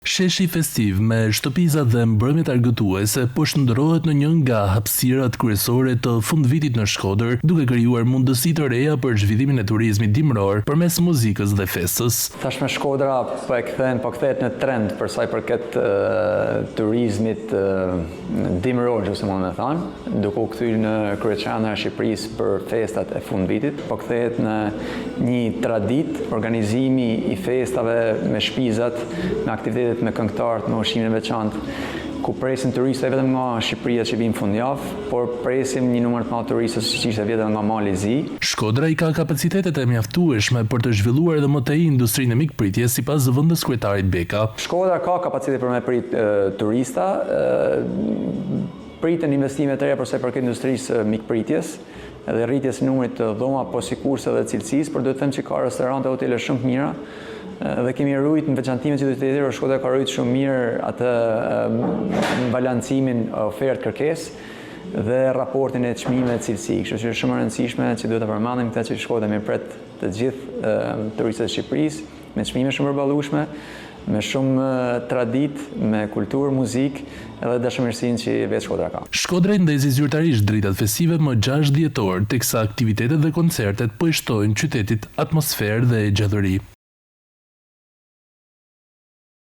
Sheshi festiv me shtëpiza dhe mbrëmjet argëtuese po shndërrohet në një nga hapësirat kryesore të fundvitit në Shkodër, duke krijuar mundësi të reja për zhvillimin e turizmit dimror përmes muzikës dhe festës. Tashmë Shkodra po kthehet në trend për sa i përket turizmit dimror, ose më thënë, duke u kthyer në kryeqendra e Shqipërisë për festat e fundvitit, po kthehet në një traditë organizimi i festave me shpizat, me aktivitetet me këngëtarët, me ushqime të veçantë, ku presim turistë vetëm nga Shqipëria që vinë fundjavë, por presim një numër të madh turistësh që ishte vjetër nga Mali i Zi. Shkodra i ka kapacitetet e mjaftueshme për të zhvilluar dhe më tej industrinë e mikpritjes sipas zëvendës kryetarit Beka. Shkodra ka kapacitet për me prit turista, pritën investime të reja për sa i përket industrisë mikpritjes, edhe rritjes numrit të dhoma, po sikurse edhe cilësisë, por duhet të them që ka restorante, hotele shumë të mira. Dhe kemi rujt në veçantimet qytetarë, Shkodra ka rujt shumë mirë atë balancimin ofertë-kërkesë dhe raportin e çmimeve të cilësi. Kështu që është shumë e rëndësishme që duhet ta përmendim këtë që Shkodra më pret të gjithë turistët e Shqipërisë me çmime shumë përballueshme, me shumë traditë, me kulturë, muzikë edhe dashamirësinë që vetë Shkodra ka. Shkodra i ndezi zyrtarisht dritat festive më 6 dhjetor, teksa aktivitetet dhe koncertet po i shtojnë qytetit atmosferë dhe gjallëri.